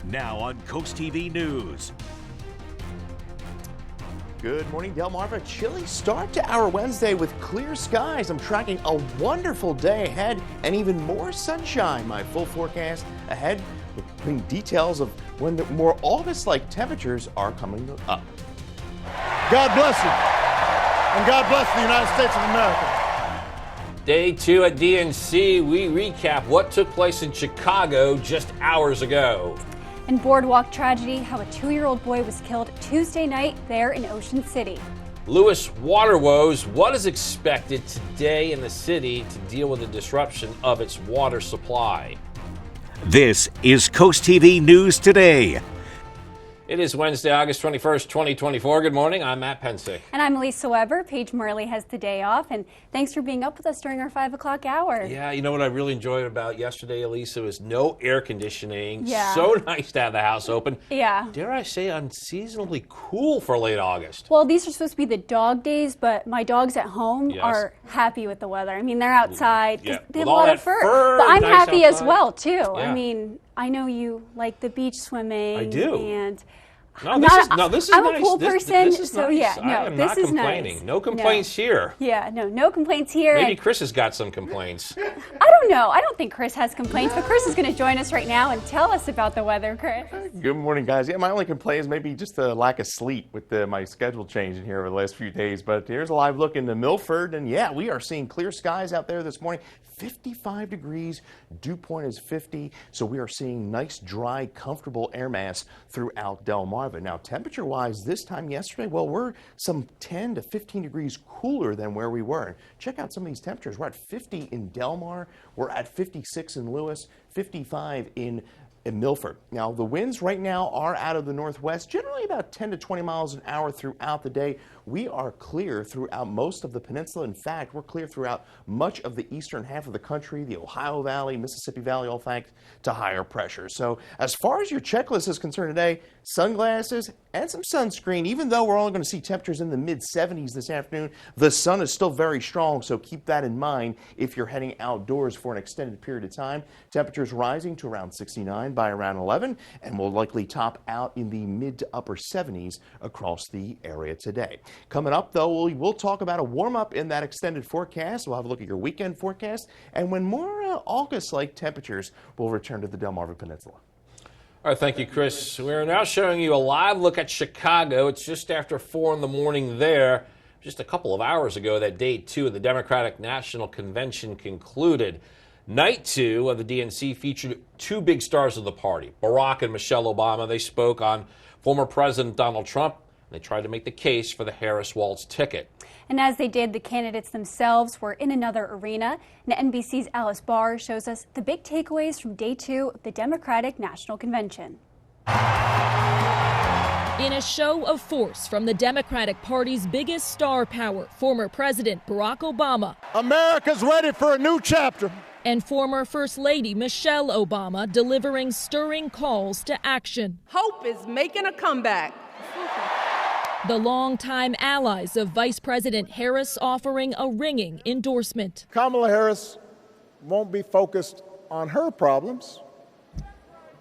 Now on CoastTV News. Good morning, Delmarva. Chilly start to our Wednesday with clear skies. I'm tracking a wonderful day ahead and even more sunshine. My full forecast ahead with details of when the more August-like temperatures are coming up. God bless you, and God bless the United States of America. Day 2 at DNC, we recap what took place in Chicago just hours ago. And boardwalk tragedy, how a 2-year-old boy was killed Tuesday night there in Ocean City. Lewis water woes, what is expected today in the city to deal with the disruption of its water supply? This is CoastTV News Today. It is Wednesday, August 21st, 2024. Good morning. I'm Matt Pensick. And I'm Lisa Weber. Paige Morley has the day off. And thanks for being up with us during our 5 o'clock hour. Yeah, you know what I really enjoyed about yesterday, Elisa, was no air conditioning. Yeah. So nice to have the house open. Yeah. Dare I say unseasonably cool for late August. Well, these are supposed to be the dog days, but my dogs at home are happy with the weather. I mean, they're outside. Yeah. They have With a lot all of that fur. But I'm nice happy outside. as well, too. Yeah. I mean, I know you like the beach swimming. I do. And No, this is nice. I'm a pool person, This is so nice. yeah, no, I am this not is complaining. nice. No complaints here. Yeah, no complaints here. Maybe And Chris has got some complaints. I don't know. I don't think Chris has complaints, but Chris is going to join us right now and tell us about the weather, Chris. Good morning, guys. Yeah, my only complaint is maybe just the lack of sleep with my schedule changing here over the last few days. But here's a live look into Milford, and yeah, we are seeing clear skies out there this morning. 55 degrees, dew point is 50, so we are seeing nice, dry, comfortable air mass throughout Delmarva. Now, temperature-wise, this time yesterday, well, we're some 10 to 15 degrees cooler than where we were. Check out some of these temperatures. We're at 50 in Delmar, we're at 56 in Lewis, 55 in Milford. Now, the winds right now are out of the northwest, generally about 10 to 20 miles an hour throughout the day. We are clear throughout most of the peninsula. In fact, we're clear throughout much of the eastern half of the country, the Ohio Valley, Mississippi Valley, all thanks to higher pressure. So as far as your checklist is concerned today, sunglasses and some sunscreen. Even though we're only going to see temperatures in the mid-70s this afternoon, the sun is still very strong, so keep that in mind if you're heading outdoors for an extended period of time. Temperatures rising to around 69 by around 11, and will likely top out in the mid to upper 70s across the area today. Coming up, though, we'll talk about a warm-up in that extended forecast. We'll have a look at your weekend forecast, and when more August-like temperatures will return to the Delmarva Peninsula. All right, thank you, Chris. We're now showing you a live look at Chicago. It's just after 4 in the morning there. Just a couple of hours ago that day 2 of the Democratic National Convention concluded. Night 2 of the DNC featured 2 big stars of the party, Barack and Michelle Obama. They spoke on former President Donald Trump. They tried to make the case for the Harris-Walz ticket. And as they did, the candidates themselves were in another arena. And NBC's Alice Barr shows us the big takeaways from day 2 of the Democratic National Convention. In a show of force from the Democratic Party's biggest star power, former President Barack Obama. America's ready for a new chapter. And former First Lady Michelle Obama delivering stirring calls to action. Hope is making a comeback. The longtime allies of Vice President Harris offering a ringing endorsement. Kamala Harris won't be focused on her problems.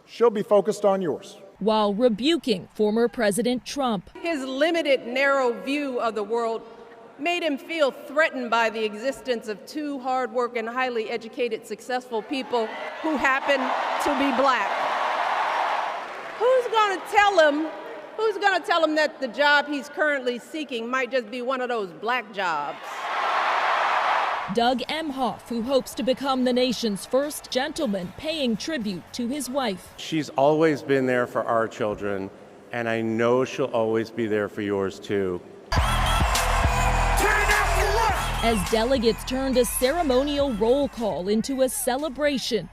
She'll be focused on yours. While rebuking former President Trump. His limited, narrow view of the world made him feel threatened by the existence of 2 hard-working, highly educated, successful people who happen to be black. Who's going to tell him that the job he's currently seeking might just be one of those black jobs? Doug Emhoff, who hopes to become the nation's first gentleman, paying tribute to his wife. She's always been there for our children, and I know she'll always be there for yours too. As delegates turned a ceremonial roll call into a celebration.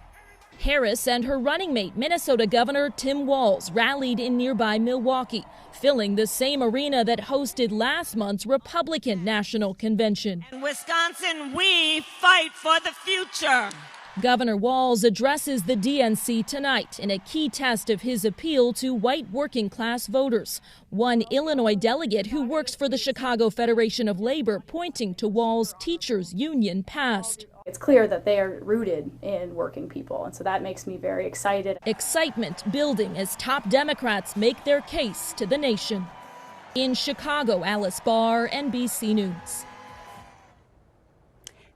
Harris and her running mate, Minnesota Governor Tim Walz, rallied in nearby Milwaukee, filling the same arena that hosted last month's Republican National Convention. In Wisconsin, we fight for the future. Governor Walz addresses the DNC tonight in a key test of his appeal to white working-class voters. One Illinois delegate who works for the Chicago Federation of Labor pointing to Walz's teachers' union past. It's clear that they are rooted in working people, and so that makes me very excited. Excitement building as top Democrats make their case to the nation. In Chicago, Alice Barr, NBC News.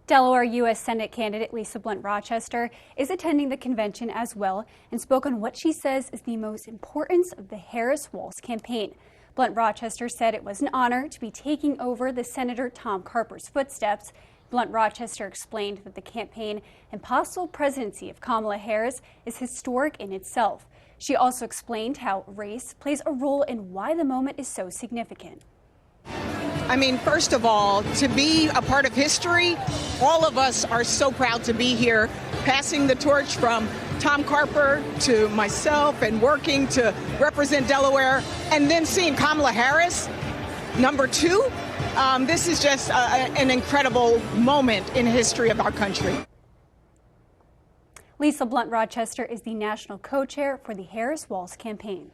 Delaware U.S. Senate candidate Lisa Blunt Rochester is attending the convention as well and spoke on what she says is the most importance of the Harris-Walz campaign. Blunt Rochester said it was an honor to be taking over the Senator Tom Carper's footsteps. Blunt Rochester explained that the campaign and possible presidency of Kamala Harris is historic in itself. She also explained how race plays a role in why the moment is so significant. I mean, first of all, to be a part of history, all of us are so proud to be here, passing the torch from Tom Carper to myself and working to represent Delaware, and then seeing Kamala Harris, number 2. This is just an incredible moment in the history of our country. Lisa Blunt Rochester is the national co-chair for the Harris-Walz campaign.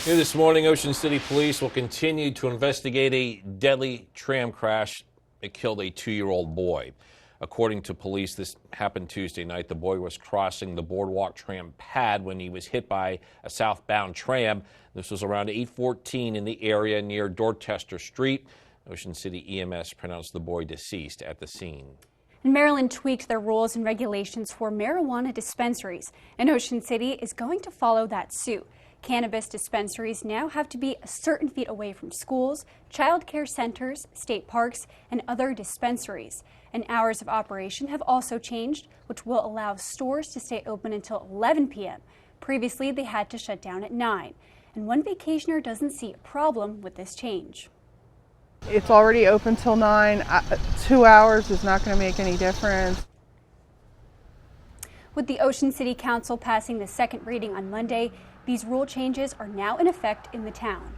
Here this morning, Ocean City Police will continue to investigate a deadly tram crash that killed a 2-year-old boy. According to police, this happened Tuesday night. The boy was crossing the boardwalk tram pad when he was hit by a southbound tram. This was around 8:14 in the area near Dorchester Street. Ocean City EMS pronounced the boy deceased at the scene. Maryland tweaked their rules and regulations for marijuana dispensaries, and Ocean City is going to follow that suit. Cannabis dispensaries now have to be a certain feet away from schools, child care centers, state parks, and other dispensaries. And hours of operation have also changed, which will allow stores to stay open until 11 p.m. Previously, they had to shut down at 9. And one vacationer doesn't see a problem with this change. It's already open till 9. 2 hours is not going to make any difference. With the Ocean City Council passing the second reading on Monday, these rule changes are now in effect in the town.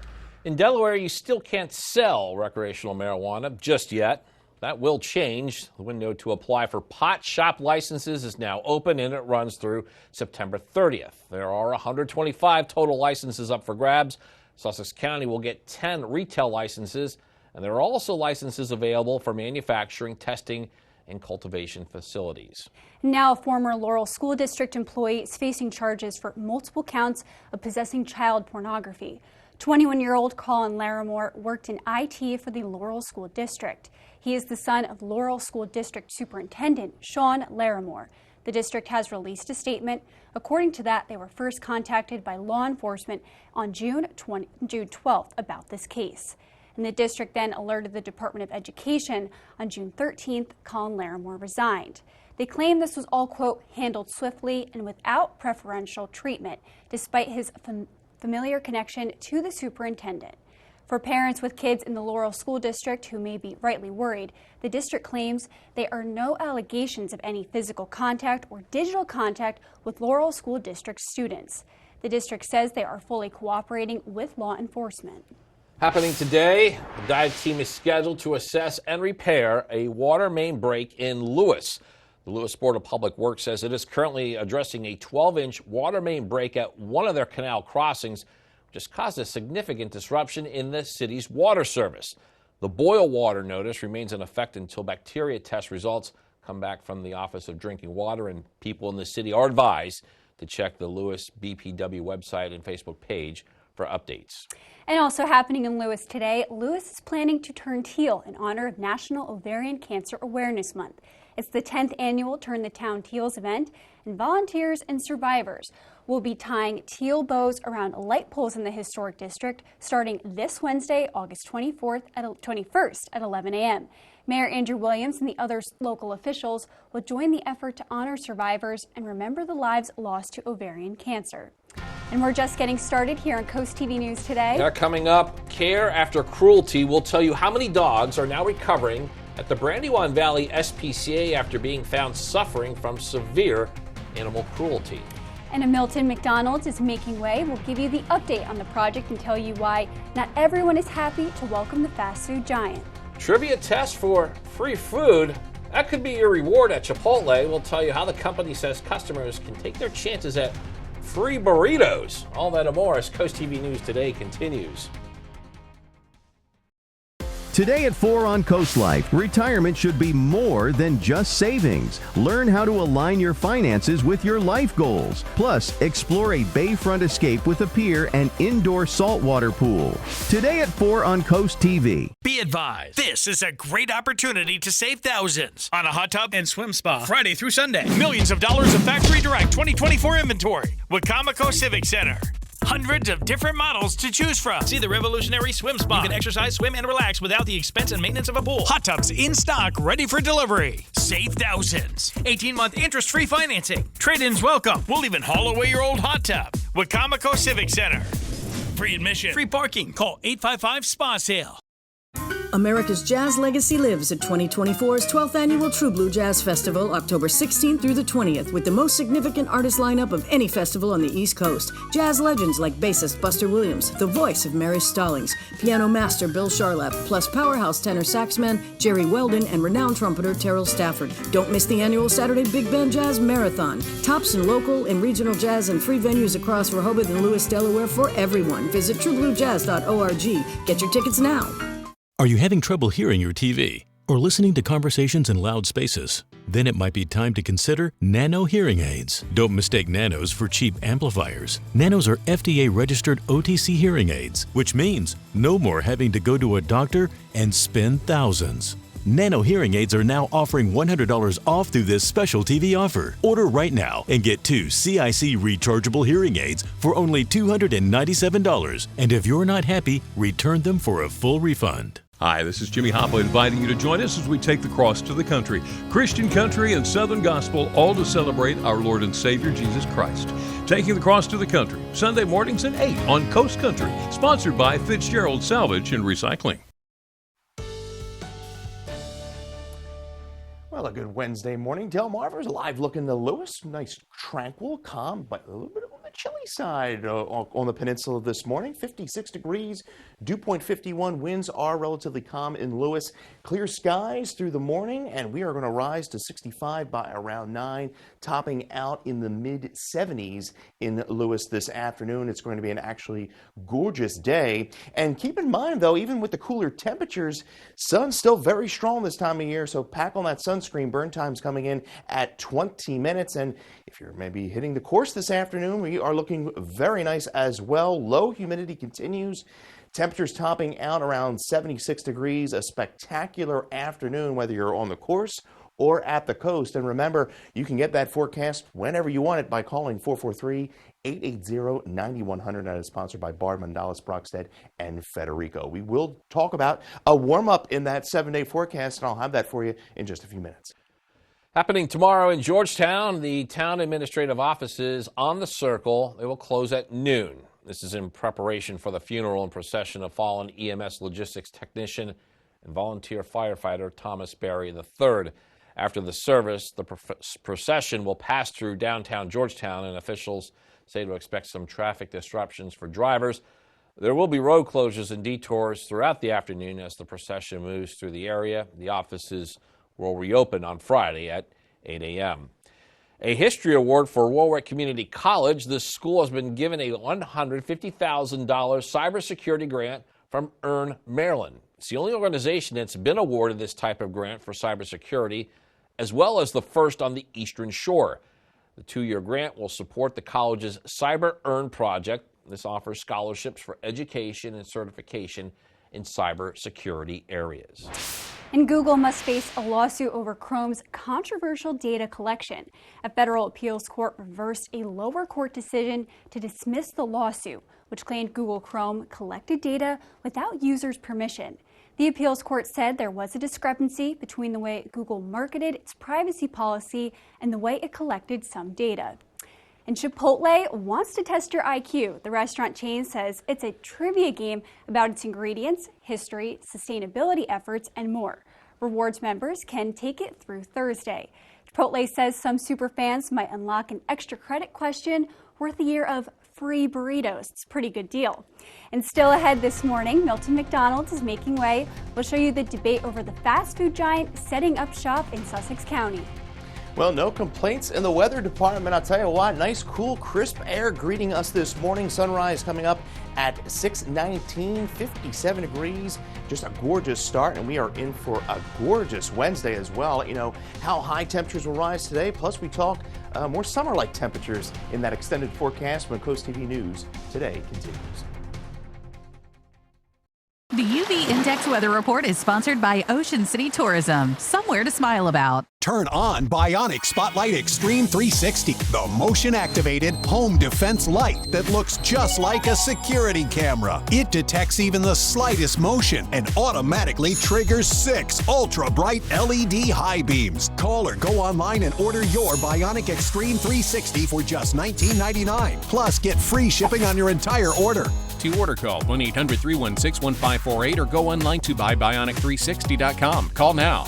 In Delaware, you still can't sell recreational marijuana just yet. That will change. The window to apply for pot shop licenses is now open, and it runs through September 30th. There are 125 total licenses up for grabs. Sussex County will get 10 retail licenses, and there are also licenses available for manufacturing, testing, and cultivation facilities. Now, a former Laurel School District employee is facing charges for multiple counts of possessing child pornography. 21-year-old Colin Larimore worked in IT for the Laurel School District. He is the son of Laurel School District Superintendent Sean Larimore. The district has released a statement. According to that, they were first contacted by law enforcement on June 12th about this case. And the district then alerted the Department of Education. On June 13th, Colin Larimore resigned. They claim this was all, quote, handled swiftly and without preferential treatment, despite his familiar connection to the superintendent. For parents with kids in the Laurel School District who may be rightly worried, the district claims there are no allegations of any physical contact or digital contact with Laurel School District students. The district says they are fully cooperating with law enforcement. Happening today, the dive team is scheduled to assess and repair a water main break in Lewis. The Lewis Board of Public Works says it is currently addressing a 12-inch water main break at one of their canal crossings, which has caused a significant disruption in the city's water service. The boil water notice remains in effect until bacteria test results come back from the Office of Drinking Water, and people in the city are advised to check the Lewis BPW website and Facebook page for updates. And also happening in Lewis today, Lewis is planning to turn teal in honor of National Ovarian Cancer Awareness Month. It's the 10th annual Turn the Town Teals event, and volunteers and survivors will be tying teal bows around light poles in the historic district starting this Wednesday, August 21st at 11 a.m. Mayor Andrew Williams and the other local officials will join the effort to honor survivors and remember the lives lost to ovarian cancer. And we're just getting started here on CoastTV News today. Now coming up, Care After Cruelty will tell you how many dogs are now recovering at the Brandywine Valley SPCA after being found suffering from severe animal cruelty. And a Milton McDonald's is making way. We'll give you the update on the project and tell you why not everyone is happy to welcome the fast food giant. Trivia test for free food. That could be your reward at Chipotle. We'll tell you how the company says customers can take their chances at free burritos. All that and more as CoastTV News Today continues. Today at 4 on Coast Life, retirement should be more than just savings. Learn how to align your finances with your life goals. Plus, explore a bayfront escape with a pier and indoor saltwater pool. Today at 4 on Coast TV. Be advised, this is a great opportunity to save thousands on a hot tub and swim spa Friday through Sunday. Millions of dollars of factory direct 2024 inventory with Comico Civic Center. Hundreds of different models to choose from. See the revolutionary swim spa. You can exercise, swim, and relax without the expense and maintenance of a pool. Hot tubs in stock, ready for delivery. Save thousands. 18-month interest-free financing. Trade-ins welcome. We'll even haul away your old hot tub with Comico Civic Center. Free admission, free parking. Call 855-SPA-SALE. America's Jazz Legacy lives at 2024's 12th Annual True Blue Jazz Festival, October 16th through the 20th, with the most significant artist lineup of any festival on the East Coast. Jazz legends like bassist Buster Williams, the voice of Mary Stallings, piano master Bill Charlap, plus powerhouse tenor saxman Jerry Weldon and renowned trumpeter Terrell Stafford. Don't miss the annual Saturday Big Band Jazz Marathon. Tops in local and regional jazz and free venues across Rehoboth and Lewis, Delaware for everyone. Visit truebluejazz.org. Get your tickets now. Are you having trouble hearing your TV or listening to conversations in loud spaces? Then it might be time to consider Nano hearing aids. Don't mistake Nanos for cheap amplifiers. Nanos are FDA-registered OTC hearing aids, which means no more having to go to a doctor and spend thousands. Nano hearing aids are now offering $100 off through this special TV offer. Order right now and get 2 CIC rechargeable hearing aids for only $297. And if you're not happy, return them for a full refund. Hi, this is Jimmy Hoppa inviting you to join us as we take the cross to the country. Christian country and Southern gospel, all to celebrate our Lord and Savior Jesus Christ. Taking the cross to the country, Sunday mornings at 8 on Coast Country. Sponsored by Fitzgerald Salvage and Recycling. Well, a good Wednesday morning. Delmarva is live looking to Lewis. Nice, tranquil, calm, but a little bit on the chilly side on the peninsula this morning. 56 degrees, dew point 51. Winds are relatively calm in Lewis. Clear skies through the morning, and we are going to rise to 65 by around 9, topping out in the mid-70s in Lewis this afternoon. It's going to be an actually gorgeous day. And keep in mind, though, even with the cooler temperatures, sun's still very strong this time of year, so pack on that sunscreen. Burn time's coming in at 20 minutes. And if you're maybe hitting the course this afternoon, we are looking very nice as well. Low humidity continues. Temperatures topping out around 76 degrees. A spectacular afternoon, whether you're on the course or at the coast. And remember, you can get that forecast whenever you want it by calling 443-880-9100. That is sponsored by Bardman, Dallas, Brockstead, and Federico. We will talk about a warm-up in that 7-day forecast, and I'll have that for you in just a few minutes. Happening tomorrow in Georgetown, the town administrative offices on the Circle, they will close at noon. This is in preparation for the funeral and procession of fallen EMS logistics technician and volunteer firefighter Thomas Berry III. After the service, the procession will pass through downtown Georgetown, and officials say to expect some traffic disruptions for drivers. There will be road closures and detours throughout the afternoon as the procession moves through the area. The offices will reopen on Friday at 8 a.m. A history award for Warwick Community College. The school has been given a $150,000 cybersecurity grant from Earn Maryland. It's the only organization that's been awarded this type of grant for cybersecurity, as well as the first on the Eastern Shore. The 2-year grant will support the college's Cyber Earn project. This offers scholarships for education and certification in cybersecurity areas. And Google must face a lawsuit over Chrome's controversial data collection. A federal appeals court reversed a lower court decision to dismiss the lawsuit, which claimed Google Chrome collected data without users' permission. The appeals court said there was a discrepancy between the way Google marketed its privacy policy and the way it collected some data. And Chipotle wants to test your IQ. The restaurant chain says it's a trivia game about its ingredients, history, sustainability efforts, and more. Rewards members can take it through Thursday. Chipotle says some superfans might unlock an extra credit question worth a year of free burritos. It's a pretty good deal. And still ahead this morning, Milton McDonald's is making way. We'll show you the debate over the fast food giant setting up shop in Sussex County. Well, no complaints in the weather department. I'll tell you what, nice, cool, crisp air greeting us this morning. Sunrise coming up at 6:19, 57 degrees. Just a gorgeous start, and we are in for a gorgeous Wednesday as well. You know how high temperatures will rise today. Plus, we talk more summer-like temperatures in that extended forecast when CoastTV News Today continues. The UV Index Weather Report is sponsored by Ocean City Tourism. Somewhere to smile about. Turn on Bionic Spotlight Extreme 360, the motion-activated home defense light that looks just like a security camera. It detects even the slightest motion and automatically triggers 6 ultra-bright LED high beams. Call or go online and order your Bionic Extreme 360 for just $19.99. Plus, get free shipping on your entire order. To order, call 1-800-316-1548 or go online to buybionic360.com. Call now.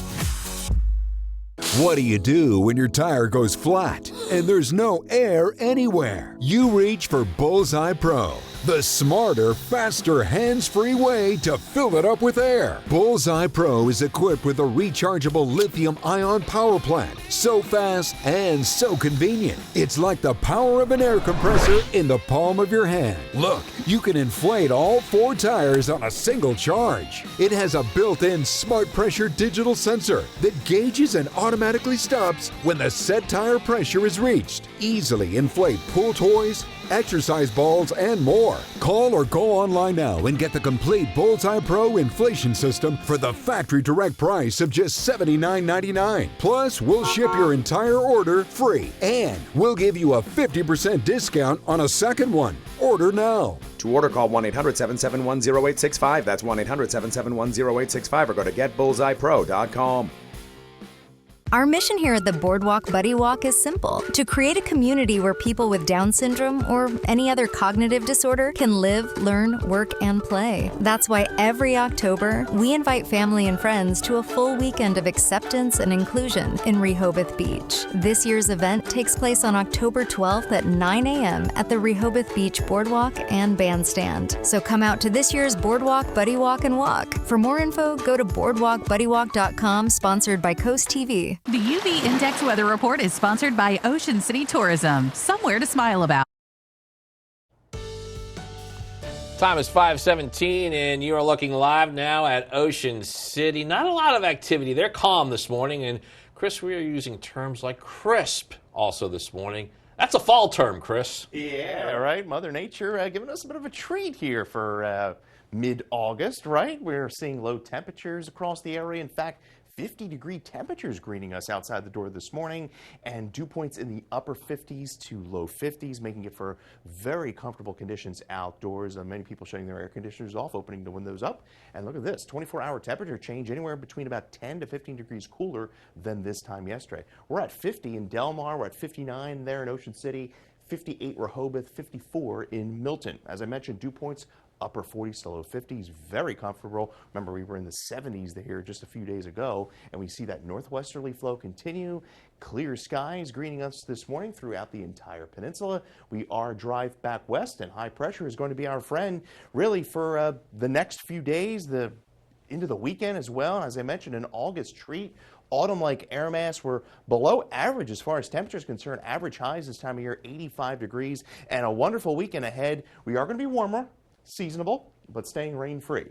What do you do when your tire goes flat and there's no air anywhere? You reach for Bullseye Pro, the smarter, faster, hands-free way to fill it up with air. Bullseye Pro is equipped with a rechargeable lithium-ion power plant. So fast and so convenient. It's like the power of an air compressor in the palm of your hand. Look, you can inflate all 4 tires on a single charge. It has a built-in smart pressure digital sensor that gauges and automatically stops when the set tire pressure is reached. Easily inflate pool toys, exercise balls, and more. Call or go online now and get the complete Bullseye Pro inflation system for the factory direct price of just $79.99. Plus, we'll ship your entire order free, and we'll give you a 50% discount on a second one. Order now. To order, call 1-800-771-0865. That's 1-800-771-0865 or go to getbullseyepro.com. Our mission here at the Boardwalk Buddy Walk is simple: to create a community where people with Down syndrome or any other cognitive disorder can live, learn, work, and play. That's why every October, we invite family and friends to a full weekend of acceptance and inclusion in Rehoboth Beach. This year's event takes place on October 12th at 9 a.m. at the Rehoboth Beach Boardwalk and Bandstand. So come out to this year's Boardwalk Buddy Walk and Walk. For more info, go to boardwalkbuddywalk.com, sponsored by CoastTV. The UV Index Weather Report is sponsored by Ocean City Tourism. Somewhere to smile about. Time is 5:17, and you are looking live now at Ocean City. Not a lot of activity. They're calm this morning, and Chris, we are using terms like crisp also this morning. That's a fall term, Chris. Yeah, right. Mother Nature giving us a bit of a treat here for mid-August, right? We're seeing low temperatures across the area. In fact, 50-degree temperatures greeting us outside the door this morning, and dew points in the upper 50s to low 50s, making it for very comfortable conditions outdoors. Many people shutting their air conditioners off, opening the windows up. And look at this, 24-hour temperature change anywhere between about 10 to 15 degrees cooler than this time yesterday. We're at 50 in Delmarva, we're at 59 there in Ocean City, 58 Rehoboth, 54 in Milton. As I mentioned, dew points upper 40s to low 50s, very comfortable. Remember, we were in the 70s here just a few days ago, and we see that northwesterly flow continue. Clear skies greeting us this morning throughout the entire peninsula. We are drive back west, and high pressure is going to be our friend really for the next few days, into the weekend as well. As I mentioned, an August treat. Autumn-like air mass. We're below average as far as temperature is concerned. Average highs this time of year, 85 degrees, and a wonderful weekend ahead. We are going to be warmer, seasonable, but staying rain-free.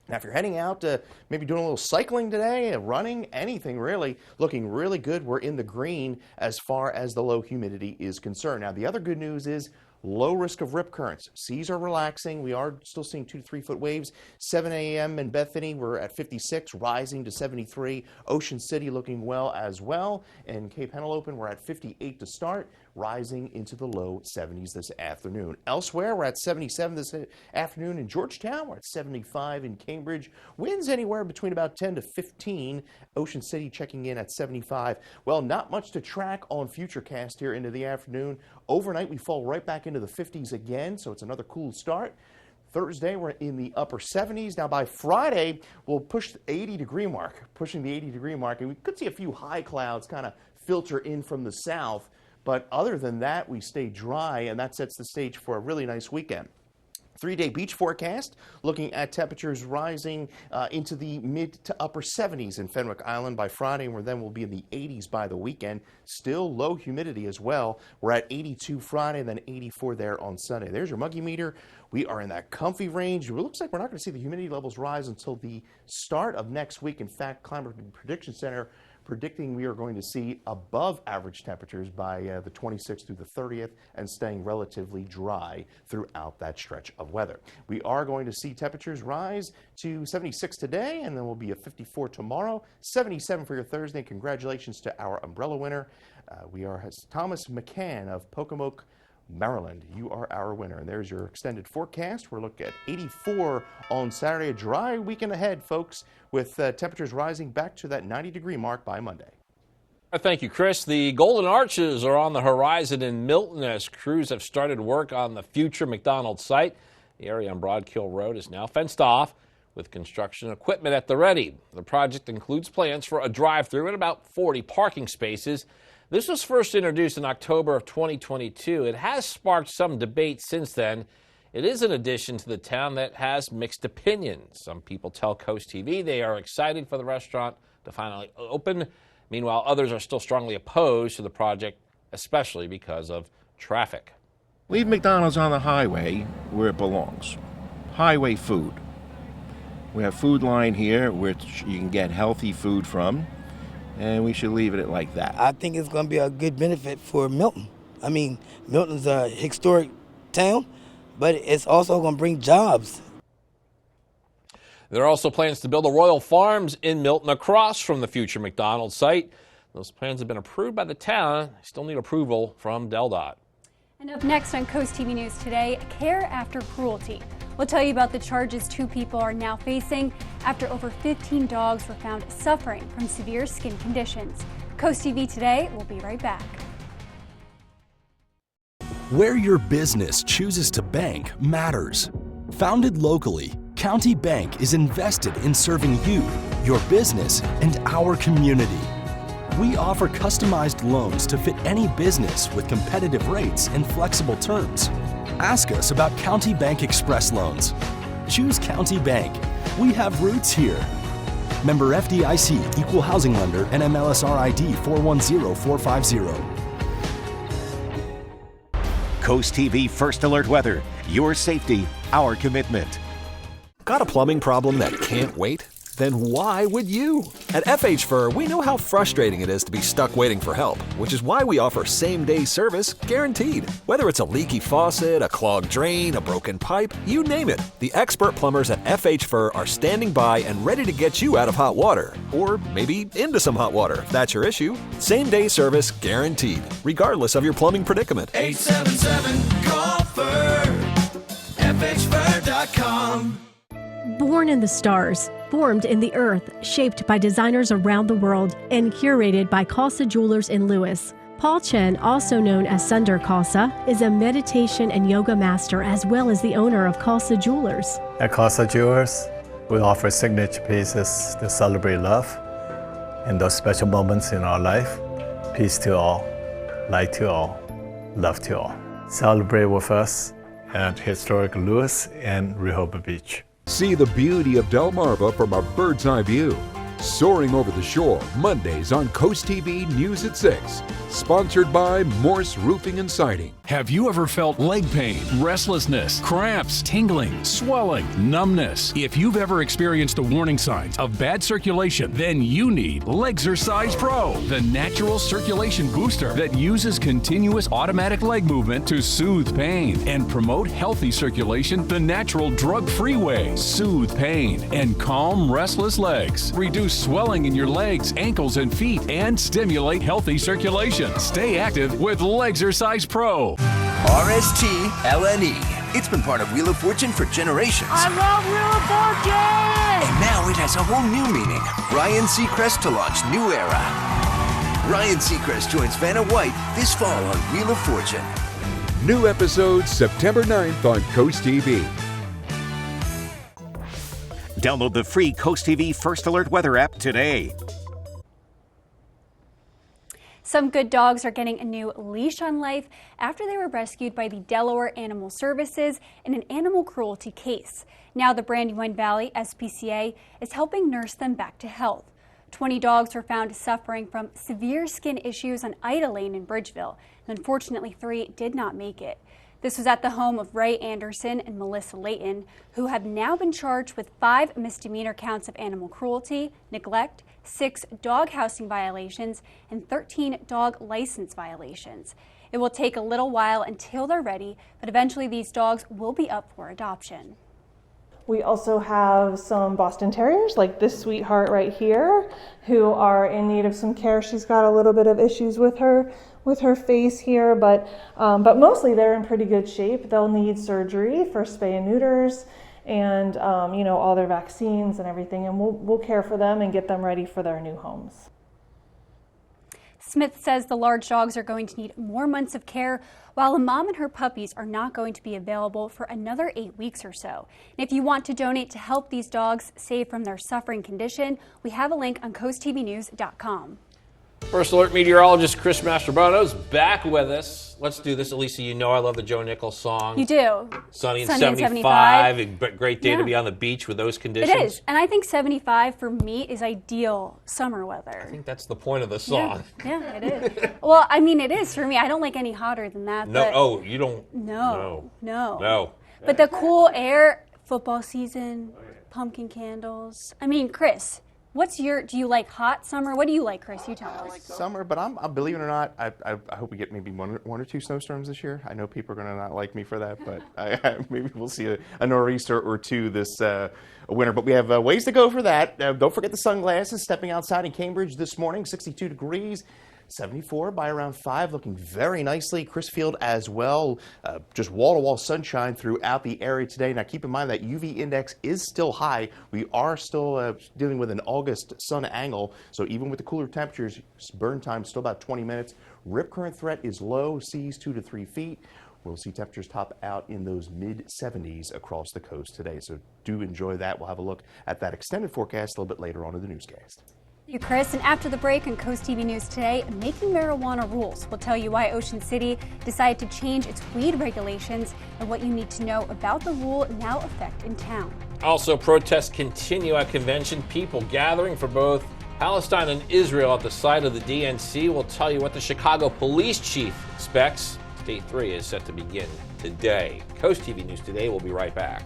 Now, if you're heading out to maybe doing a little cycling today, running, anything really, looking really good. We're in the green as far as the low humidity is concerned. Now, the other good news is low risk of rip currents. Seas are relaxing. We are still seeing 2 to 3 foot waves. 7 a.m. in Bethany, we're at 56, rising to 73. Ocean City looking well as well. And Cape Henlopen, we're at 58 to start, rising into the low 70s this afternoon. Elsewhere, we're at 77 this afternoon in Georgetown. We're at 75 in Cambridge. Winds anywhere between about 10 to 15. Ocean City checking in at 75. Well, not much to track on Futurecast here into the afternoon. Overnight, we fall right back into the 50s again, so it's another cool start. Thursday, we're in the upper 70s. Now, by Friday, we'll push the 80-degree mark, pushing the 80-degree mark, and we could see a few high clouds kind of filter in from the south. But other than that, we stay dry, and that sets the stage for a really nice weekend. 3-day beach forecast, looking at temperatures rising into the mid to upper 70s in Fenwick Island by Friday, and then we'll be in the 80s by the weekend. Still low humidity as well. We're at 82 Friday, then 84 there on Sunday. There's your Muggy meter. We are in that comfy range. It looks like we're not going to see the humidity levels rise until the start of next week. In fact, Climate Prediction Center predicting we are going to see above average temperatures by the 26th through the 30th and staying relatively dry throughout that stretch of weather. We are going to see temperatures rise to 76 today, and then we'll be at 54 tomorrow, 77 for your Thursday. Congratulations to our umbrella winner. We are Thomas McCann of Pocomoke, Maryland. You are our winner. And there's your extended forecast. We're looking at 84 on Saturday. A dry weekend ahead, folks, with temperatures rising back to that 90-degree mark by Monday. Thank you, Chris. The Golden Arches are on the horizon in Milton as crews have started work on the future McDonald's site. The area on Broadkill Road is now fenced off with construction equipment at the ready. The project includes plans for a drive-through and about 40 parking spaces. This was first introduced in October of 2022. It has sparked some debate since then. It is an addition to the town that has mixed opinions. Some people tell CoastTV they are excited for the restaurant to finally open. Meanwhile, others are still strongly opposed to the project, especially because of traffic. Leave McDonald's on the highway where it belongs. Highway food. We have Food Line here, which you can get healthy food from. And we should leave it like that. I think it's going to be a good benefit for Milton. I mean, Milton's a historic town, but it's also going to bring jobs. There are also plans to build a Royal Farms in Milton across from the future McDonald's site. Those plans have been approved by the town. They still need approval from DelDOT. And up next on CoastTV News today, care after cruelty. We'll tell you about the charges 2 people are now facing after over 15 dogs were found suffering from severe skin conditions. CoastTV Today, we'll be right back. Where your business chooses to bank matters. Founded locally, County Bank is invested in serving you, your business, and our community. We offer customized loans to fit any business with competitive rates and flexible terms. Ask us about County Bank Express loans. Choose County Bank. We have roots here. Member FDIC, Equal Housing Lender, NMLSR ID 410450. Coast TV First Alert Weather. Your safety, our commitment. Got a plumbing problem that can't wait? Then why would you? At FH Fur, we know how frustrating it is to be stuck waiting for help, which is why we offer same-day service guaranteed. Whether it's a leaky faucet, a clogged drain, a broken pipe, you name it, the expert plumbers at FH Fur are standing by and ready to get you out of hot water, or maybe into some hot water if that's your issue. Same-day service guaranteed, regardless of your plumbing predicament. 877-CALL-FUR, FHFur.com. Born in the stars, formed in the earth, shaped by designers around the world, and curated by Khalsa Jewelers in Lewis. Paul Chen, also known as Sundar Khalsa, is a meditation and yoga master as well as the owner of Khalsa Jewelers. At Khalsa Jewelers, we offer signature pieces to celebrate love in those special moments in our life. Peace to all, light to all, love to all. Celebrate with us at historic Lewis and Rehoboth Beach. See the beauty of Delmarva from a bird's eye view. Soaring over the shore, Mondays on CoastTV News at 6. Sponsored by Morse Roofing and Siding. Have you ever felt leg pain, restlessness, cramps, tingling, swelling, numbness? If you've ever experienced the warning signs of bad circulation, then you need Legzercise Pro, the natural circulation booster that uses continuous automatic leg movement to soothe pain and promote healthy circulation the natural drug-free way. Soothe pain and calm restless legs. Reduce swelling in your legs, ankles, and feet, and stimulate healthy circulation. Stay active with Legzercise Pro. RST-LNE. It's been part of Wheel of Fortune for generations. I love Wheel of Fortune! And now it has a whole new meaning. Ryan Seacrest to launch New Era. Ryan Seacrest joins Vanna White this fall on Wheel of Fortune. New episodes September 9th on Coast TV. Download the free Coast TV First Alert Weather app today. Some good dogs are getting a new leash on life after they were rescued by the Delaware Animal Services in an animal cruelty case. Now the Brandywine Valley SPCA is helping nurse them back to health. 20 dogs were found suffering from severe skin issues on Ida Lane in Bridgeville. And unfortunately, 3 did not make it. This was at the home of Ray Anderson and Melissa Layton, who have now been charged with 5 misdemeanor counts of animal cruelty, neglect, 6 dog housing violations, and 13 dog license violations. It will take a little while until they're ready, but eventually these dogs will be up for adoption. We also have some Boston Terriers, like this sweetheart right here, who are in need of some care. She's got a little bit of issues with her face here, but mostly they're in pretty good shape. They'll need surgery for spay and neuters, and all their vaccines and everything, and we'll care for them and get them ready for their new homes. Smith says the large dogs are going to need more months of care, while the mom and her puppies are not going to be available for another 8 weeks or so. And if you want to donate to help these dogs save from their suffering condition, we have a link on CoastTVnews.com. First Alert meteorologist Chris Mastrobono is back with us. Let's do this. Elisa, you know I love the Joe Nichols song. You do. Sunny and 75. A great day to be on the beach with those conditions. It is. And I think 75 for me is ideal summer weather. I think that's the point of the song. Yeah, it is. Well, I mean, it is for me. I don't like any hotter than that. No, you don't. No. But the cool air, football season, pumpkin candles. I mean, Chris, do you like hot summer? What do you like, Chris? You tell us. I like summer, but I'm believe it or not, I hope we get maybe one or 2 snowstorms this year. I know people are going to not like me for that, but maybe we'll see a nor'easter or 2 this winter. But we have ways to go for that. Don't forget the sunglasses. Stepping outside in Cambridge this morning, 62 degrees. 74 by around 5, looking very nicely. Crisfield as well. Just wall-to-wall sunshine throughout the area today. Now keep in mind that UV index is still high. We are still dealing with an August sun angle, so even with the cooler temperatures, burn time still about 20 minutes. Rip current threat is low, seas 2 to 3 feet. We'll see temperatures top out in those mid-70s across the coast today, so do enjoy that. We'll have a look at that extended forecast a little bit later on in the newscast. Thank you, Chris. And after the break on Coast TV News today, making marijuana rules. We'll tell you why Ocean City decided to change its weed regulations and what you need to know about the rule now effect in town. Also, protests continue at convention. People gathering for both Palestine and Israel at the site of the DNC. We'll tell you what the Chicago police chief expects. Day 3 is set to begin today. Coast TV News Today. We'll be right back.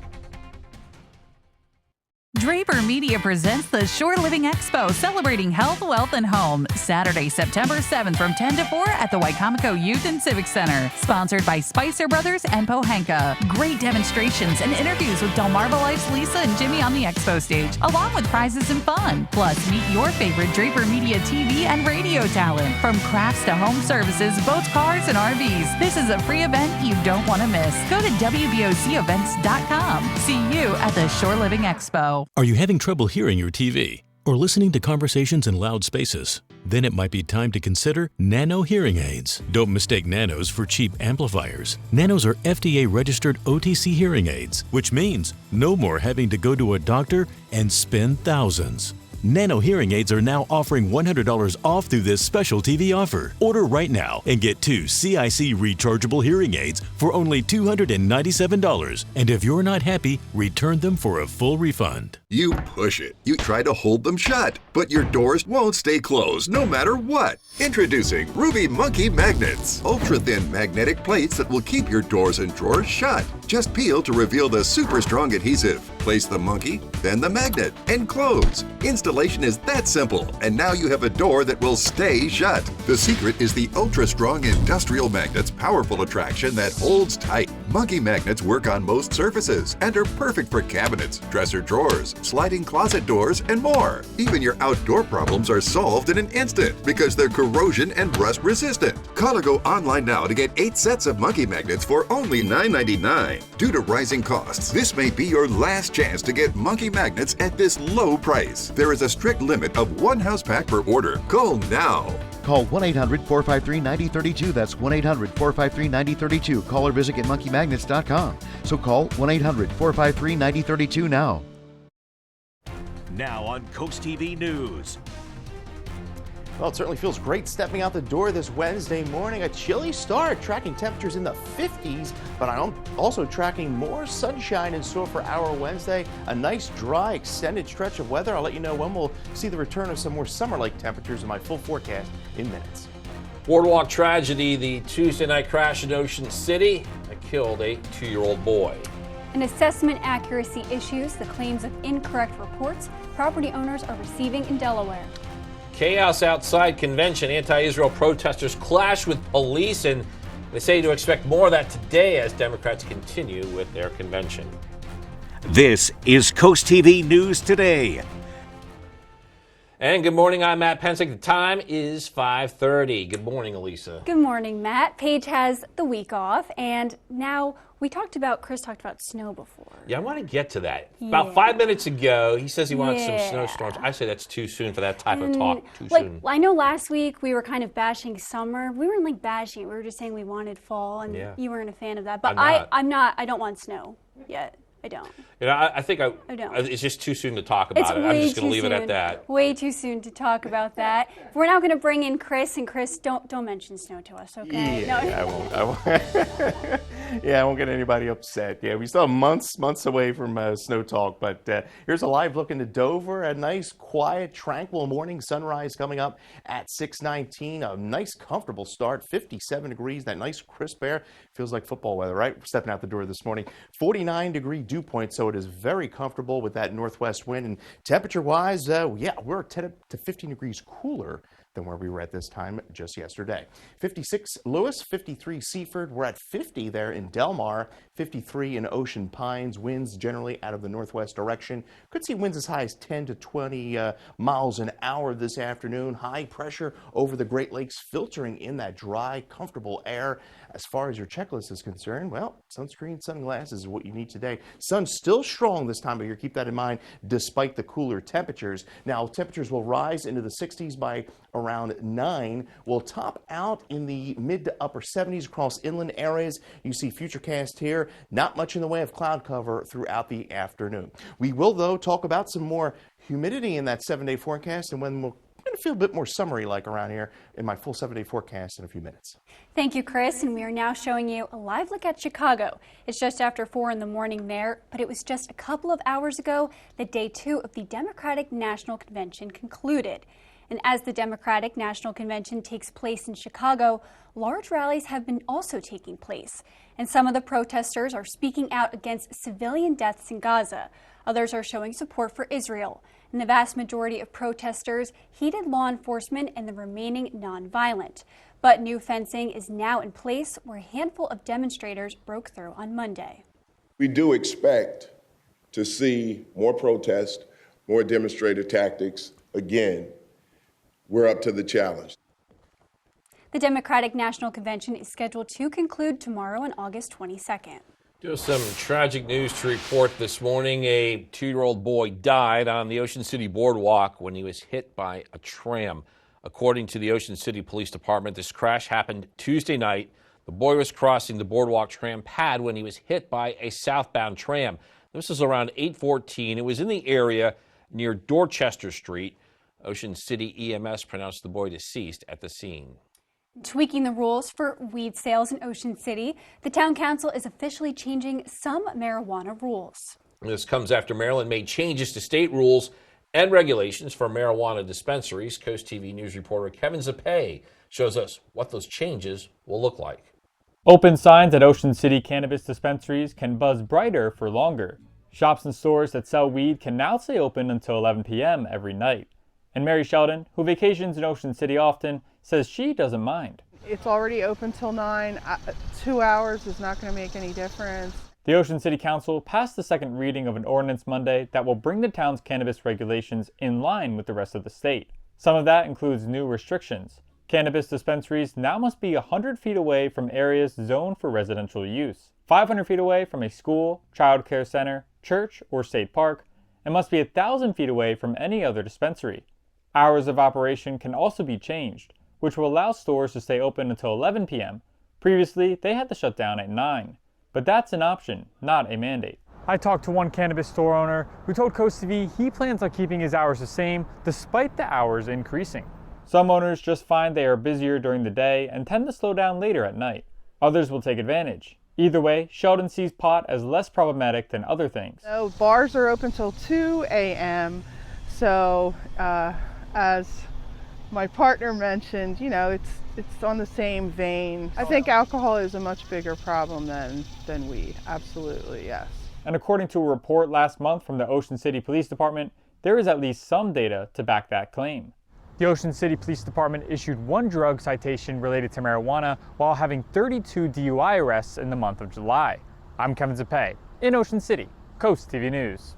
Draper Media presents the Shore Living Expo, celebrating health, wealth, and home. Saturday, September 7th from 10 to 4 at the Wicomico Youth and Civic Center. Sponsored by Spicer Brothers and Pohanka. Great demonstrations and interviews with Delmarva Life's Lisa and Jimmy on the expo stage, along with prizes and fun. Plus, meet your favorite Draper Media TV and radio talent. From crafts to home services, boats, cars, and RVs. This is a free event you don't want to miss. Go to WBOCevents.com. See you at the Shore Living Expo. Are you having trouble hearing your TV or listening to conversations in loud spaces? Then it might be time to consider Nano hearing aids. Don't mistake Nanos for cheap amplifiers. Nanos are FDA-registered OTC hearing aids, which means no more having to go to a doctor and spend thousands. Nano hearing aids are now offering $100 off through this special TV offer. Order right now and get 2 CIC rechargeable hearing aids for only $297. And if you're not happy, return them for a full refund. You push it. You try to hold them shut, but your doors won't stay closed no matter what. Introducing Ruby Monkey Magnets. Ultra-thin magnetic plates that will keep your doors and drawers shut. Just peel to reveal the super strong adhesive. Place the monkey, then the magnet, and close. Installation is that simple, and now you have a door that will stay shut. The secret is the ultra-strong industrial magnet's powerful attraction that holds tight. Monkey magnets work on most surfaces and are perfect for cabinets, dresser drawers, sliding closet doors, and more. Even your outdoor problems are solved in an instant because they're corrosion and rust resistant. Call or go online now to get 8 sets of monkey magnets for only $9.99. Due to rising costs, this may be your last chance to get monkey magnets at this low price. There is a strict limit of 1 house pack per order. Call now. Call 1-800-453-9032. That's 1-800-453-9032. Call or visit getmonkeymagnets.com. So call 1-800-453-9032 now. Now on Coast TV News. Well, it certainly feels great stepping out the door this Wednesday morning. A chilly start, tracking temperatures in the 50s, but I'm also tracking more sunshine in store for our Wednesday. A nice, dry, extended stretch of weather. I'll let you know when we'll see the return of some more summer-like temperatures in my full forecast in minutes. Boardwalk tragedy, the Tuesday night crash in Ocean City that killed a 2-year-old boy. An assessment accuracy issues, the claims of incorrect reports property owners are receiving in Delaware. Chaos outside convention. Anti-Israel protesters clash with police, and they say to expect more of that today as Democrats continue with their convention. This is CoastTV News Today. And good morning, I'm Matt Pensick. The time is 5:30. Good morning, Elisa. Good morning, Matt. Paige has the week off, and now Chris talked about snow before. Yeah, I want to get to that. About 5 minutes ago, he says he wants some snowstorms. I say that's too soon for that type of talk. Too soon. I know last week we were kind of bashing summer. We weren't bashing it. We were just saying we wanted fall, and you weren't a fan of that. But I'm not. I don't want snow yet. I don't. I think it's just too soon to talk about it. I'm just going to leave it at that. Way too soon to talk about that. We're now going to bring in Chris, and Chris, don't mention snow to us, okay? Yeah, I won't. Yeah, I won't get anybody upset. Yeah, we still have months away from snow talk, but here's a live look into Dover. A nice, quiet, tranquil morning sunrise coming up at 6:19. A nice, comfortable start. 57 degrees. That nice, crisp air. Feels like football weather, right? We're stepping out the door this morning. 49-degree dew point, so it is very comfortable with that northwest wind. And temperature-wise, we're 10 to 15 degrees cooler than where we were at this time just yesterday. 56 Lewis, 53 Seaford. We're at 50 there in Delmarva, 53 in Ocean Pines. Winds generally out of the northwest direction. Could see winds as high as 10 to 20 miles an hour this afternoon. High pressure over the Great Lakes filtering in that dry, comfortable air. As far as your checklist is concerned, well, sunscreen, sunglasses is what you need today. Sun's still strong this time of year. Keep that in mind, despite the cooler temperatures. Now, temperatures will rise into the 60s by around 9. We'll top out in the mid to upper 70s across inland areas. You see Futurecast here. Not much in the way of cloud cover throughout the afternoon. We will, though, talk about some more humidity in that 7-day forecast, and when we'll going to feel a bit more summery like around here in my full 7-day forecast in a few minutes. Thank you, Chris, and we are now showing you a live look at Chicago. It's just after 4 in the morning there, but it was just a couple of hours ago that day 2 of the Democratic National Convention concluded. And as the Democratic National Convention takes place in Chicago, large rallies have been also taking place. And some of the protesters are speaking out against civilian deaths in Gaza. Others are showing support for Israel. And the vast majority of protesters heeded law enforcement and the remaining nonviolent. But new fencing is now in place where a handful of demonstrators broke through on Monday. We do expect to see more protest, more demonstrator tactics. Again, we're up to the challenge. The Democratic National Convention is scheduled to conclude tomorrow on August 22nd. Just some tragic news to report this morning. A 2-year-old boy died on the Ocean City boardwalk when he was hit by a tram. According to the Ocean City Police Department, this crash happened Tuesday night. The boy was crossing the boardwalk tram pad when he was hit by a southbound tram. This was around 8:14. It was in the area near Dorchester Street. Ocean City EMS pronounced the boy deceased at the scene. Tweaking the rules for weed sales in Ocean City, the town council is officially changing some marijuana rules. This comes after Maryland made changes to state rules and regulations for marijuana dispensaries. CoastTV News reporter Kevin Zappé shows us what those changes will look like. Open signs at Ocean City cannabis dispensaries can buzz brighter for longer. Shops and stores that sell weed can now stay open until 11 p.m. every night. And Mary Sheldon, who vacations in Ocean City often, says she doesn't mind. It's already open till 9. 2 hours is not going to make any difference. The Ocean City Council passed the second reading of an ordinance Monday that will bring the town's cannabis regulations in line with the rest of the state. Some of that includes new restrictions. Cannabis dispensaries now must be 100 feet away from areas zoned for residential use, 500 feet away from a school, child care center, church, or state park, and must be 1,000 feet away from any other dispensary. Hours of operation can also be changed, which will allow stores to stay open until 11 p.m. Previously, they had to shut down at 9. But that's an option, not a mandate. I talked to one cannabis store owner who told CoastTV he plans on keeping his hours the same despite the hours increasing. Some owners just find they are busier during the day and tend to slow down later at night. Others will take advantage. Either way, Sheldon sees pot as less problematic than other things. So bars are open till 2 a.m. So as my partner mentioned, you know, it's on the same vein. I think alcohol is a much bigger problem than weed. Absolutely, yes. And according to a report last month from the Ocean City Police Department, there is at least some data to back that claim. The Ocean City Police Department issued 1 drug citation related to marijuana while having 32 DUI arrests in the month of July. I'm Kevin Zappé in Ocean City, Coast TV News.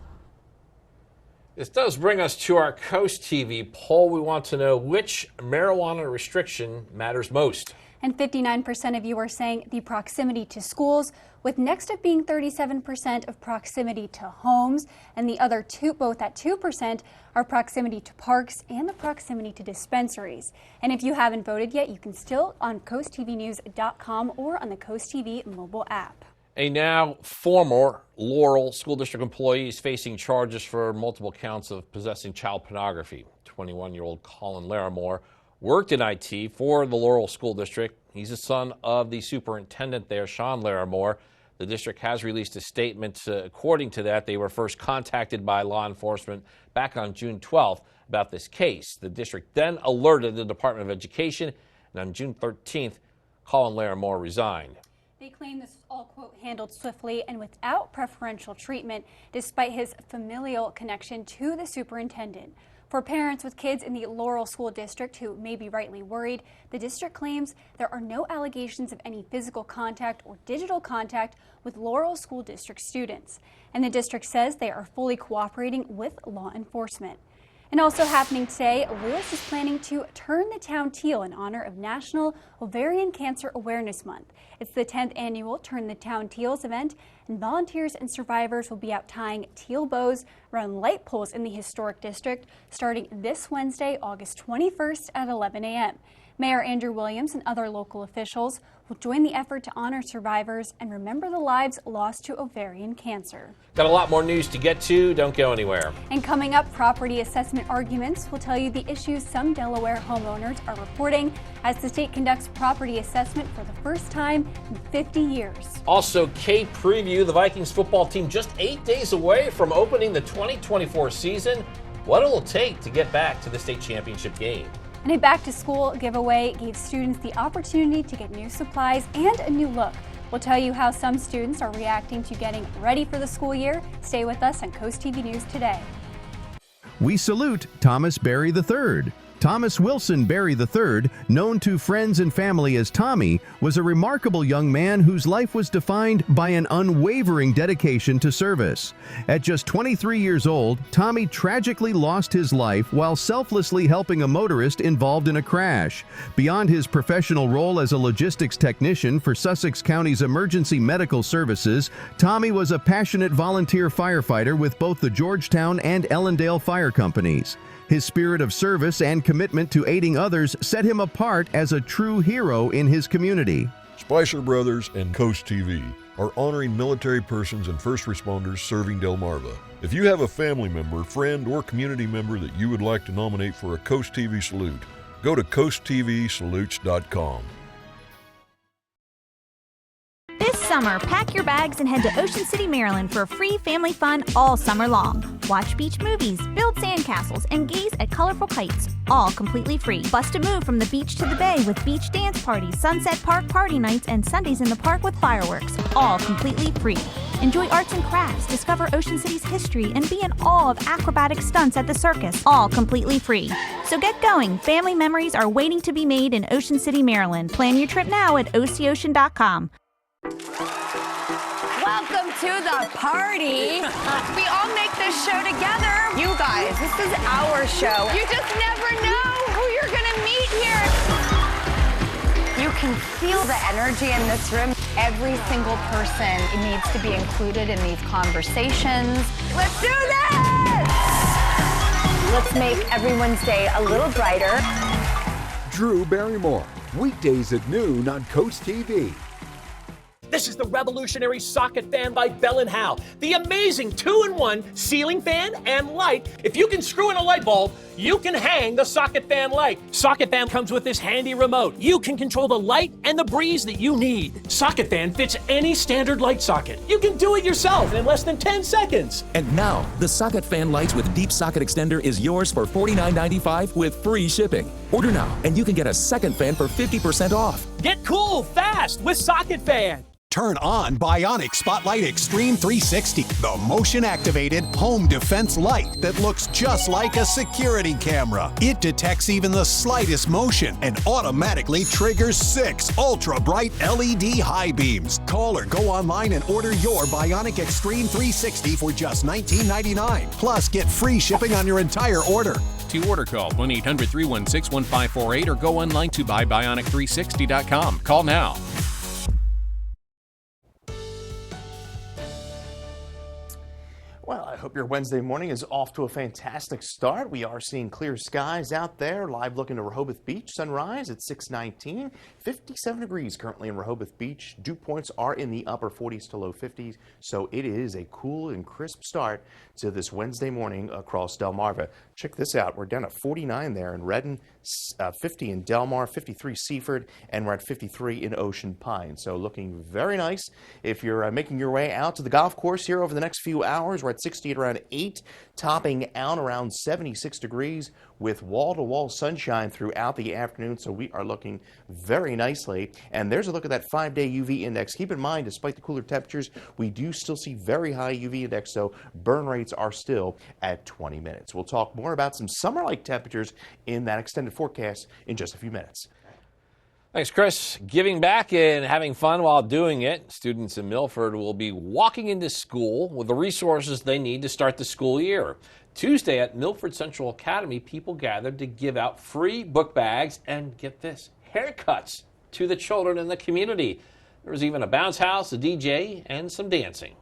This does bring us to our Coast TV poll. We want to know which marijuana restriction matters most. And 59% of you are saying the proximity to schools, with next up being 37% of proximity to homes, and the other two, both at 2%, are proximity to parks and the proximity to dispensaries. And if you haven't voted yet, you can still on coasttvnews.com or on the Coast TV mobile app. A now former Laurel School District employee is facing charges for multiple counts of possessing child pornography. 21-year-old Colin Larimore worked in IT for the Laurel School District. He's the son of the superintendent there, Sean Larimore. The district has released a statement. According to that, they were first contacted by law enforcement back on June 12th about this case. The district then alerted the Department of Education, and on June 13th, Colin Larimore resigned. They claim this was all, quote, handled swiftly and without preferential treatment, despite his familial connection to the superintendent. For parents with kids in the Laurel School District who may be rightly worried, the district claims there are no allegations of any physical contact or digital contact with Laurel School District students. And the district says they are fully cooperating with law enforcement. And also happening today, Lewis is planning to turn the town teal in honor of National Ovarian Cancer Awareness Month. It's the 10th annual Turn the Town Teals event, and volunteers and survivors will be out tying teal bows around light poles in the historic district starting this Wednesday, August 21st at 11 a.m. Mayor Andrew Williams and other local officials will join the effort to honor survivors and remember the lives lost to ovarian cancer. Got a lot more news to get to. Don't go anywhere. And coming up, property assessment arguments will tell you the issues some Delaware homeowners are reporting as the state conducts property assessment for the first time in 50 years. Also, K-Preview, the Vikings football team just 8 days away from opening the 2024 season. What it will take to get back to the state championship game. And a back-to-school giveaway gave students the opportunity to get new supplies and a new look. We'll tell you how some students are reacting to getting ready for the school year. Stay with us on Coast TV News today. We salute Thomas Berry III. Thomas Wilson Berry III, known to friends and family as Tommy, was a remarkable young man whose life was defined by an unwavering dedication to service. At just 23 years old, Tommy tragically lost his life while selflessly helping a motorist involved in a crash. Beyond his professional role as a logistics technician for Sussex County's emergency medical services, Tommy was a passionate volunteer firefighter with both the Georgetown and Ellendale fire companies. His spirit of service and commitment to aiding others set him apart as a true hero in his community. Spicer Brothers and Coast TV are honoring military persons and first responders serving Delmarva. If you have a family member, friend, or community member that you would like to nominate for a Coast TV salute, go to coasttvsalutes.com. This summer, pack your bags and head to Ocean City, Maryland for free family fun all summer long. Watch beach movies, build sandcastles, and gaze at colorful kites, all completely free. Bust a move from the beach to the bay with beach dance parties, Sunset Park party nights, and Sundays in the park with fireworks, all completely free. Enjoy arts and crafts, discover Ocean City's history, and be in awe of acrobatic stunts at the circus, all completely free. So get going. Family memories are waiting to be made in Ocean City, Maryland. Plan your trip now at oceocean.com. Welcome to the party. We all make this show together. You guys, this is our show. You just never know who you're gonna meet here. You can feel the energy in this room. Every single person needs to be included in these conversations. Let's do this! Let's make everyone's day a little brighter. Drew Barrymore, weekdays at noon on Coast TV. This is the revolutionary socket fan by Bell & Howell. The amazing 2-in-1 ceiling fan and light. If you can screw in a light bulb, you can hang the socket fan light. Socket fan comes with this handy remote. You can control the light and the breeze that you need. Socket fan fits any standard light socket. You can do it yourself in less than 10 seconds. And now, the socket fan lights with deep socket extender is yours for $49.95 with free shipping. Order now, and you can get a second fan for 50% off. Get cool fast with Socket Fan. Turn on Bionic Spotlight Extreme 360, the motion-activated home defense light that looks just like a security camera. It detects even the slightest motion and automatically triggers 6 ultra-bright LED high beams. Call or go online and order your Bionic Extreme 360 for just $19.99. Plus, get free shipping on your entire order. To order, call 1-800-316-1548 or go online to buybionic360.com. Call now. Well, I hope your Wednesday morning is off to a fantastic start. We are seeing clear skies out there. Live look into Rehoboth Beach. Sunrise at 6:19. 57 degrees currently in Rehoboth Beach. Dew points are in the upper 40s to low 50s. So it is a cool and crisp start to this Wednesday morning across Delmarva. Check this out. We're down at 49 there in Redden, 50 in Delmar, 53 Seaford, and we're at 53 in Ocean Pine. So looking very nice. If you're making your way out to the golf course here over the next few hours, we're at 60 at around 8, topping out around 76 degrees with wall-to-wall sunshine throughout the afternoon. So we are looking very nicely. And there's a look at that 5-day UV index. Keep in mind, despite the cooler temperatures, we do still see very high UV index, so burn rates are still at 20 minutes. We'll talk more about some summer-like temperatures in that extended forecast in just a few minutes. Thanks, Chris. Giving back and having fun while doing it. Students in Milford will be walking into school with the resources they need to start the school year. Tuesday at Milford Central Academy, people gathered to give out free book bags and, get this, haircuts to the children in the community. There was even a bounce house, a DJ, and some dancing.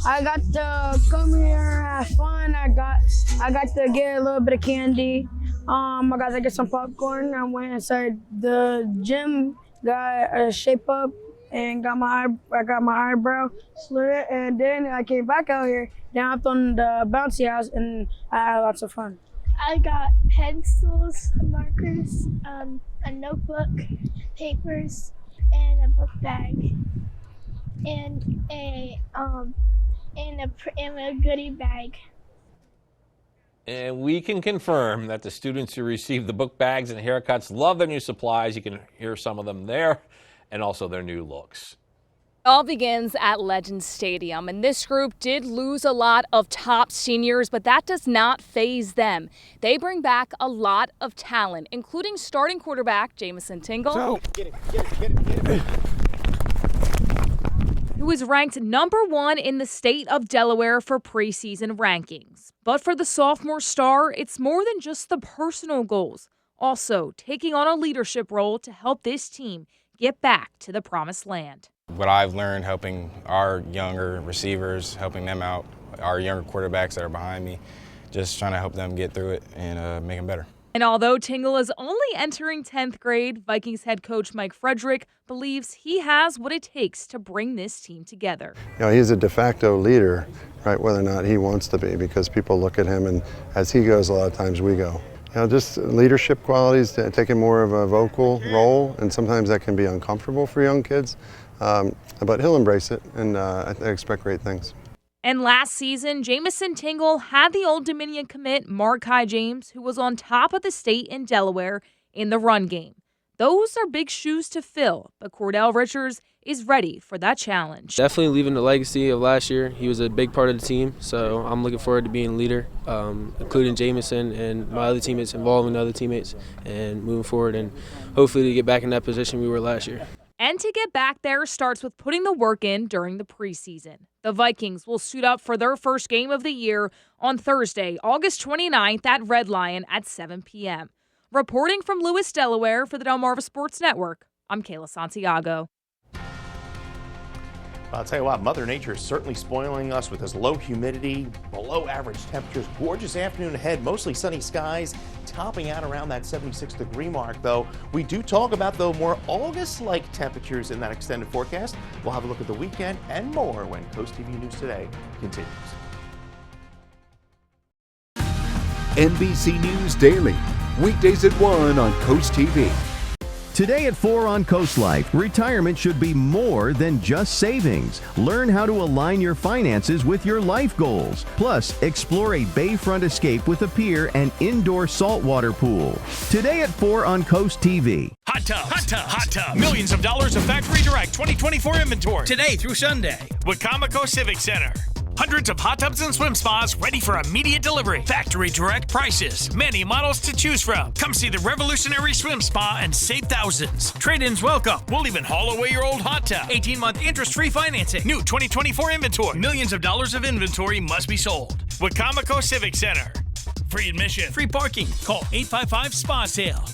I got to come here, have fun. I got to get a little bit of candy. I got to get some popcorn. I went inside the gym, got a shape up, and I got my eyebrow slit, and then I came back out here, down up on the bouncy house, and I had lots of fun. I got pencils, markers, a notebook, papers, and a book bag, and a goodie bag. And we can confirm that the students who received the book bags and haircuts love their new supplies. You can hear some of them there, and also their new looks. It all begins at Legends Stadium, and this group did lose a lot of top seniors, but that does not faze them. They bring back a lot of talent, including starting quarterback Jamison Tingle, who was ranked #1 in the state of Delaware for preseason rankings. But for the sophomore star, it's more than just the personal goals. Also, taking on a leadership role to help this team get back to the promised land. What I've learned helping our younger receivers, helping them out, our younger quarterbacks that are behind me, just trying to help them get through it and make them better. And although Tingle is only entering 10th grade, Vikings head coach Mike Frederick believes he has what it takes to bring this team together. You know, he's a de facto leader, right, whether or not he wants to be, because people look at him and as he goes, a lot of times we go. You know, just leadership qualities, taking more of a vocal role, and sometimes that can be uncomfortable for young kids, but he'll embrace it, and I expect great things. And last season, Jamison Tingle had the Old Dominion commit Markai James, who was on top of the state in Delaware in the run game. Those are big shoes to fill, but Cordell Richards is ready for that challenge. Definitely leaving the legacy of last year. He was a big part of the team, so I'm looking forward to being a leader, including Jamison and my other teammates, involving other teammates, and moving forward, and hopefully to get back in that position we were last year. And to get back there starts with putting the work in during the preseason. The Vikings will suit up for their first game of the year on Thursday, August 29th at Red Lion at 7 p.m. Reporting from Lewis, Delaware for the Delmarva Sports Network, I'm Kayla Santiago. I'll tell you what, Mother Nature is certainly spoiling us with this low humidity, below average temperatures. Gorgeous afternoon ahead, mostly sunny skies, topping out around that 76-degree mark, though. We do talk about, though, more August-like temperatures in that extended forecast. We'll have a look at the weekend and more when Coast TV News Today continues. NBC News Daily, weekdays at 1 on Coast TV. Today at 4 on Coast Life, retirement should be more than just savings. Learn how to align your finances with your life goals. Plus, explore a bayfront escape with a pier and indoor saltwater pool. Today at 4 on Coast TV. Hot tub, hot tub, hot tub. Millions of dollars of factory direct 2024 inventory. Today through Sunday. Wicomico Civic Center. Hundreds of hot tubs and swim spas ready for immediate delivery. Factory direct prices. Many models to choose from. Come see the revolutionary swim spa and save thousands. Trade-ins welcome. We'll even haul away your old hot tub. 18-month interest-free financing. New 2024 inventory. Millions of dollars of inventory must be sold. Wicomico Civic Center. Free admission. Free parking. Call 855-SPA-SALE.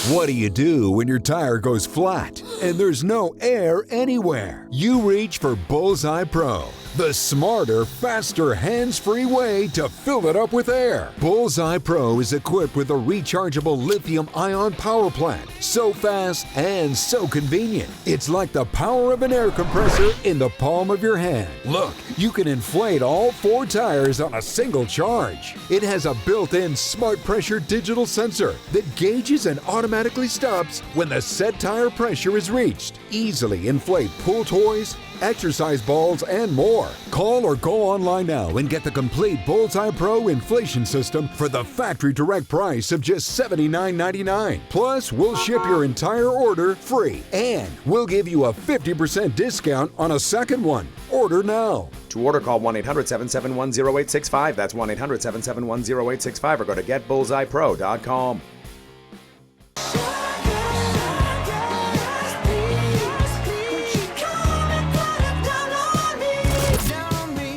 What do you do when your tire goes flat and there's no air anywhere? You reach for Bullseye Pro, the smarter, faster, hands-free way to fill it up with air. Bullseye Pro is equipped with a rechargeable lithium-ion power plant. So fast and so convenient. It's like the power of an air compressor in the palm of your hand. Look, you can inflate all 4 tires on a single charge. It has a built-in smart pressure digital sensor that gauges and automatically stops when the set tire pressure is reached. Easily inflate pool toys, exercise balls, and more. Call or go online now and get the complete Bullseye Pro inflation system for the factory direct price of just $79.99. Plus, we'll ship your entire order free, and we'll give you a 50% discount on a second one. Order now. To order, call 1-800-771-0865. That's 1-800-771-0865, or go to getbullseyepro.com.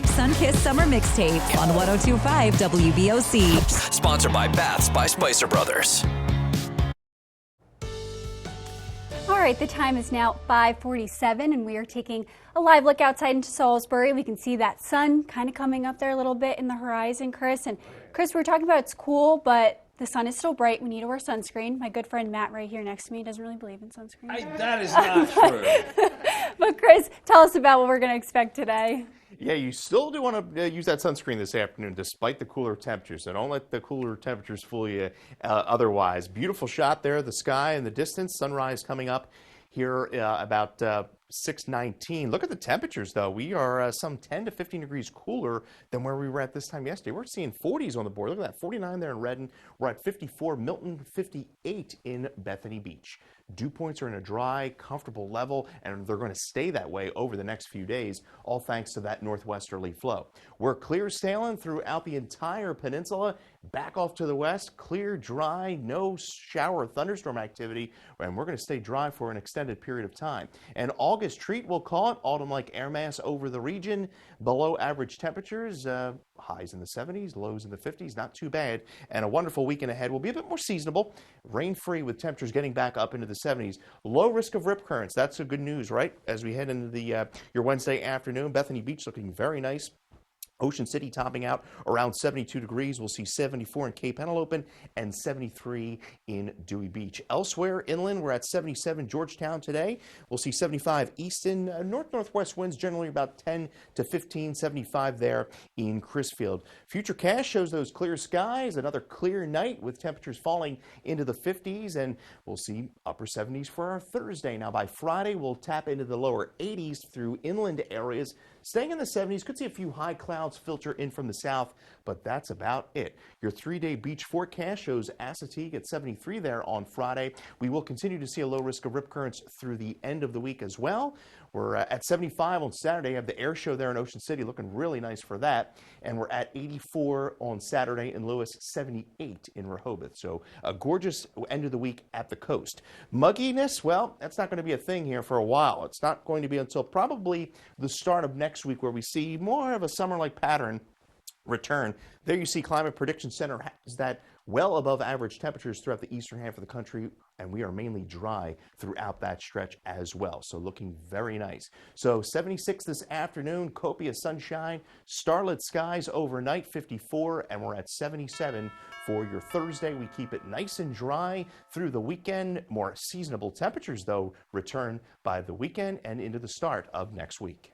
Sunkissed Summer Mixtapes on 102.5 WBOC. Sponsored by Baths by Spicer Brothers. All right, the time is now 5:47, and we are taking a live look outside into Salisbury. We can see that sun kind of coming up there a little bit in the horizon, Chris. And Chris, we're talking about it's cool, but the sun is still bright. We need to wear sunscreen. My good friend Matt right here next to me doesn't really believe in sunscreen. That is not true. But Chris, tell us about what we're going to expect today. Yeah, you still do want to use that sunscreen this afternoon despite the cooler temperatures. So don't let the cooler temperatures fool you otherwise. Beautiful shot there, the sky in the distance, sunrise coming up here about 6:19. Look at the temperatures, though. We are some 10 to 15 degrees cooler than where we were at this time yesterday. We're seeing 40s on the board. Look at that, 49 there in Redden. We're at 54, Milton 58 in Bethany Beach. Dew points are in a dry, comfortable level, and they're going to stay that way over the next few days, all thanks to that northwesterly flow. We're clear sailing throughout the entire peninsula. Back off to the west, clear, dry, no shower or thunderstorm activity, and we're going to stay dry for an extended period of time. An August treat, we'll call it, autumn-like air mass over the region, below average temperatures, highs in the 70s, lows in the 50s, not too bad, and a wonderful weekend ahead will be a bit more seasonable, rain-free with temperatures getting back up into the 70s. Low risk of rip currents, that's the good news, right? As we head into the your Wednesday afternoon, Bethany Beach looking very nice. Ocean City topping out around 72 degrees. We'll see 74 in Cape Henlopen and 73 in Dewey Beach. Elsewhere inland, we're at 77 Georgetown today. We'll see 75 Easton. North-northwest winds generally about 10 to 15, 75 there in Crisfield. Futurecast shows those clear skies, another clear night with temperatures falling into the 50s, and we'll see upper 70s for our Thursday. Now by Friday, we'll tap into the lower 80s through inland areas. Staying in the 70s, could see a few high clouds filter in from the south, but that's about it. Your 3-day beach forecast shows Assateague at 73 there on Friday. We will continue to see a low risk of rip currents through the end of the week as well. We're at 75 on Saturday. Have the air show there in Ocean City, looking really nice for that. And we're at 84 on Saturday in Lewis, 78 in Rehoboth. So a gorgeous end of the week at the coast. Mugginess, well, that's not going to be a thing here for a while. It's not going to be until probably the start of next week where we see more of a summer-like pattern return. There you see Climate Prediction Center has that well above average temperatures throughout the eastern half of the country, and we are mainly dry throughout that stretch as well. So looking very nice. So 76 this afternoon, copious sunshine, starlit skies overnight, 54, and we're at 77 for your Thursday. We keep it nice and dry through the weekend. More seasonable temperatures, though, return by the weekend and into the start of next week.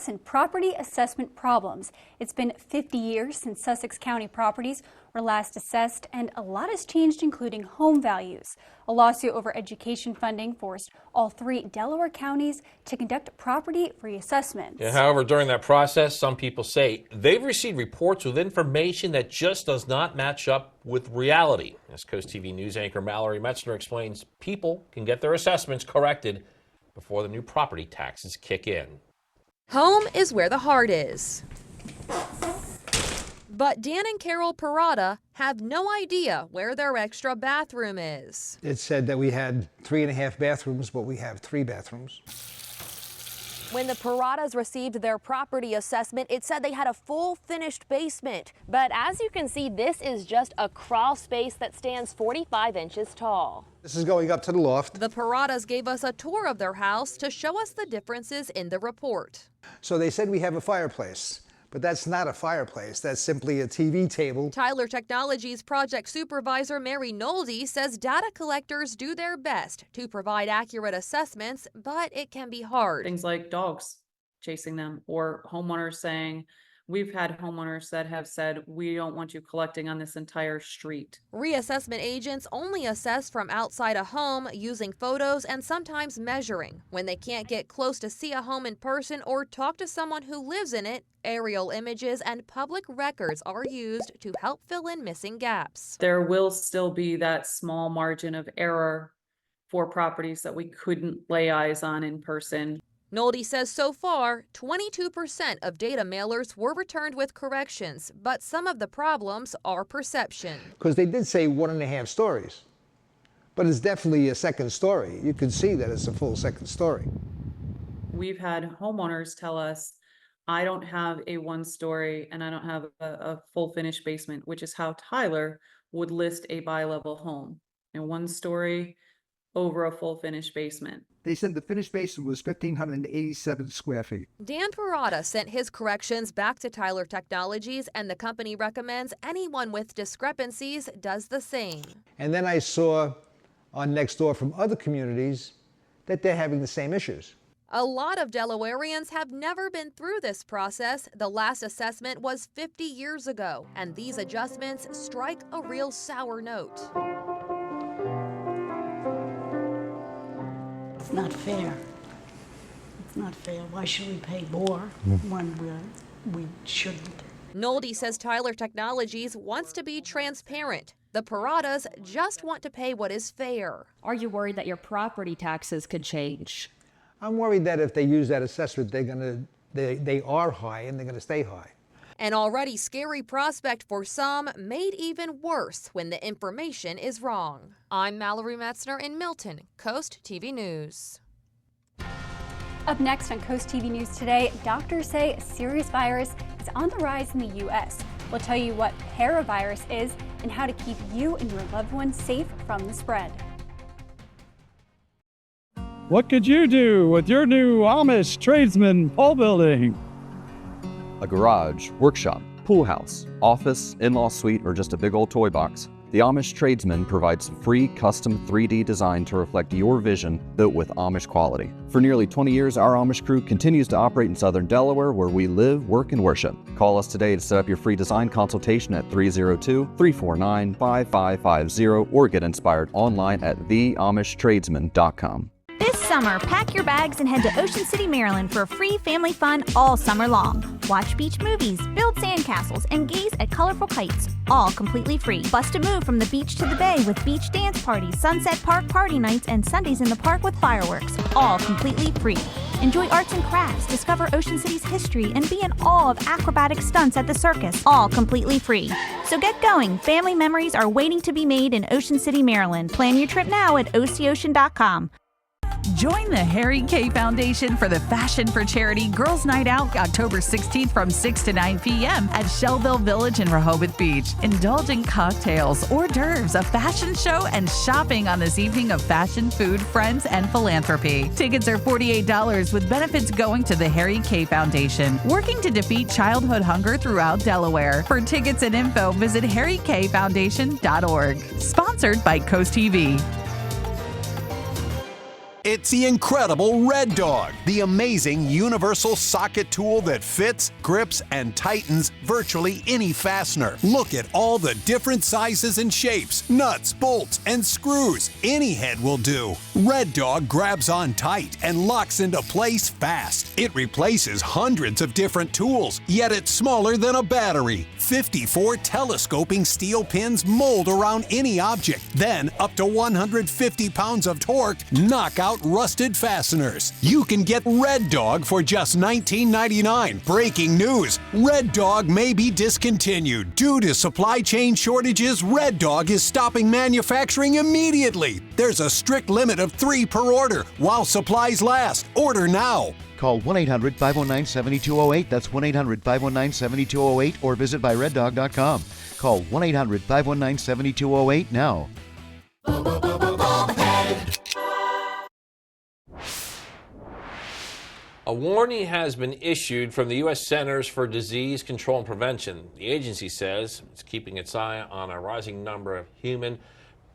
And property assessment problems. It's been 50 years since Sussex County properties were last assessed, and a lot has changed, including home values. A lawsuit over education funding forced all 3 Delaware counties to conduct property reassessments. Yeah, however, during that process, some people say they've received reports with information that just does not match up with reality. As CoastTV News anchor Mallory Metzner explains, people can get their assessments corrected before the new property taxes kick in. Home is where the heart is. But Dan and Carol Parada have no idea where their extra bathroom is. It said that we had 3.5 bathrooms, but we have 3 bathrooms. When the Paradas received their property assessment, it said they had a full finished basement. But as you can see, this is just a crawl space that stands 45 inches tall. This is going up to the loft. The Paradas gave us a tour of their house to show us the differences in the report. So they said we have a fireplace, but that's not a fireplace. That's simply a TV table. Tyler Technologies project supervisor Mary Nolde says data collectors do their best to provide accurate assessments, but it can be hard. Things like dogs chasing them, or homeowners saying, we've had homeowners that have said, we don't want you collecting on this entire street. Reassessment agents only assess from outside a home using photos and sometimes measuring. When they can't get close to see a home in person or talk to someone who lives in it, aerial images and public records are used to help fill in missing gaps. There will still be that small margin of error for properties that we couldn't lay eyes on in person. Nolde says so far, 22% of data mailers were returned with corrections, but some of the problems are perception. Because they did say 1.5 stories, but it's definitely a second story. You can see that it's a full second story. We've had homeowners tell us, I don't have a 1-story and I don't have a full finished basement, which is how Tyler would list a bi-level home. A 1-story over a full finished basement. They said the finished basement was 1,587 square feet. Dan Parada sent his corrections back to Tyler Technologies, and the company recommends anyone with discrepancies does the same. And then I saw on Nextdoor from other communities that they're having the same issues. A lot of Delawareans have never been through this process. The last assessment was 50 years ago, and these adjustments strike a real sour note. It's not fair. It's not fair. Why should we pay more when we shouldn't? Nolde says Tyler Technologies wants to be transparent. The Paradas just want to pay what is fair. Are you worried that your property taxes could change? I'm worried that if they use that assessment, they are high and they're going to stay high. An already scary prospect for some, made even worse when the information is wrong. I'm Mallory Metzner in Milton, Coast TV News. Up next on Coast TV News today, doctors say a serious virus is on the rise in the U.S. We'll tell you what paravirus is and how to keep you and your loved ones safe from the spread. What could you do with your new Amish tradesman pole building? A garage, workshop, pool house, office, in-law suite, or just a big old toy box. The Amish Tradesman provides free custom 3D design to reflect your vision, built with Amish quality. For nearly 20 years, our Amish crew continues to operate in Southern Delaware, where we live, work, and worship. Call us today to set up your free design consultation at 302-349-5550 or get inspired online at theamishtradesman.com. This summer, pack your bags and head to Ocean City, Maryland for free family fun all summer long. Watch beach movies, build sandcastles, and gaze at colorful kites, all completely free. Bust a move from the beach to the bay with beach dance parties, Sunset Park party nights, and Sundays in the park with fireworks, all completely free. Enjoy arts and crafts, discover Ocean City's history, and be in awe of acrobatic stunts at the circus, all completely free. So get going. Family memories are waiting to be made in Ocean City, Maryland. Plan your trip now at oceocean.com. Join the Harry K Foundation for the Fashion for Charity Girls Night Out October 16th from 6 to 9 p.m. at Shellville Village in Rehoboth Beach. Indulge in cocktails, hors d'oeuvres, a fashion show, and shopping on this evening of fashion, food, friends, and philanthropy. Tickets are $48 with benefits going to the Harry K Foundation, working to defeat childhood hunger throughout Delaware. For tickets and info, visit harrykfoundation.org. Sponsored by CoastTV. It's the incredible Red Dog, the amazing universal socket tool that fits, grips, and tightens virtually any fastener. Look at all the different sizes and shapes, nuts, bolts, and screws. Any head will do. Red Dog grabs on tight and locks into place fast. It replaces hundreds of different tools, yet it's smaller than a battery. 54 telescoping steel pins mold around any object. Then, up to 150 pounds of torque knock out rusted fasteners. You can get Red Dog for just $19.99. Breaking news: Red Dog may be discontinued. Due to supply chain shortages, Red Dog is stopping manufacturing immediately. There's a strict limit of 3 per order while supplies last. Order now. Call 1-800-519-7208. That's 1-800-519-7208 or visit byreddog.com. Call 1-800-519-7208 now. A warning has been issued from the U.S. Centers for Disease Control and Prevention. The agency says it's keeping its eye on a rising number of human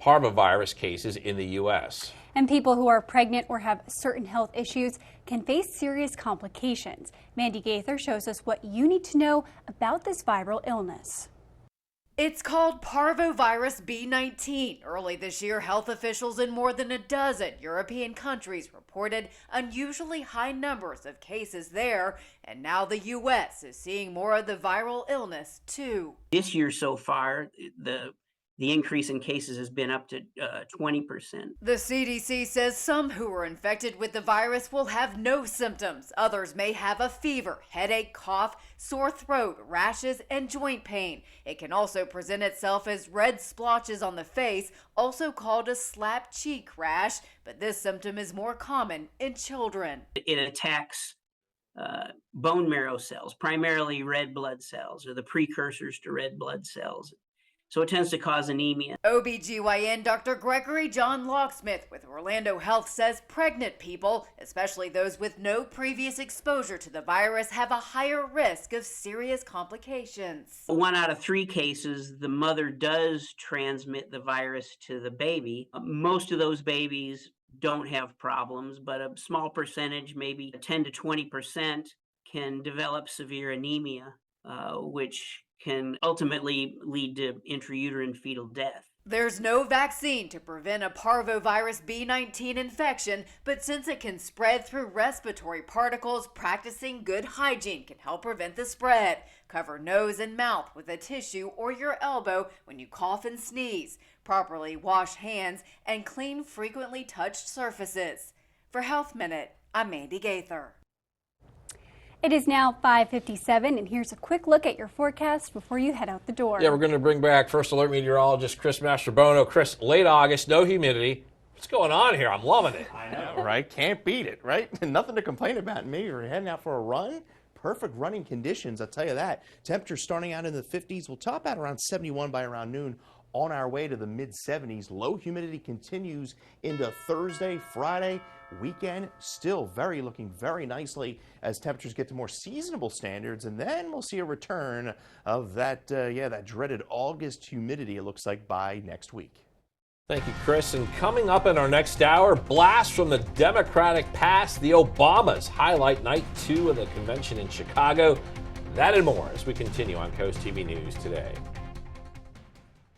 parvovirus cases in the U.S. And people who are pregnant or have certain health issues can face serious complications. Mandy Gaither shows us what you need to know about this viral illness. It's called parvovirus B19. Early this year, health officials in more than a dozen European countries reported unusually high numbers of cases there, and now the U.S. is seeing more of the viral illness, too. This year so far, the increase in cases has been up to 20%. The CDC says some who are infected with the virus will have no symptoms. Others may have a fever, headache, cough, sore throat, rashes, and joint pain. It can also present itself as red splotches on the face, also called a slap cheek rash, but this symptom is more common in children. It attacks bone marrow cells, primarily red blood cells, or the precursors to red blood cells. So it tends to cause anemia. OBGYN Dr. Gregory John Locksmith with Orlando Health says pregnant people, especially those with no previous exposure to the virus, have a higher risk of serious complications. 1 out of 3 cases, the mother does transmit the virus to the baby. Most of those babies don't have problems, but a small percentage, maybe 10 to 20%, can develop severe anemia, which can ultimately lead to intrauterine fetal death. There's no vaccine to prevent a parvovirus B19 infection, but since it can spread through respiratory particles, practicing good hygiene can help prevent the spread. Cover nose and mouth with a tissue or your elbow when you cough and sneeze. Properly wash hands and clean frequently touched surfaces. For Health Minute, I'm Mandy Gaither. It is now 5:57, and here's a quick look at your forecast before you head out the door. Yeah, we're going to bring back First Alert meteorologist Chris Mastrobono. Chris, late August, no humidity. What's going on here? I'm loving it. I know, right? Can't beat it, right? Nothing to complain about. Maybe you're heading out for a run. Perfect running conditions, I'll tell you that. Temperatures starting out in the 50s. We'll top out around 71 by around noon. On our way to the mid-70s. Low humidity continues into Thursday, Friday. Weekend still looking very nicely as temperatures get to more seasonable standards, and then we'll see a return of that dreaded August humidity, it looks like, by next week. Thank you, Chris. And coming up in our next hour, blast from the Democratic past. The Obamas highlight night 2 of the convention in Chicago. That and more as we continue on Coast TV News today.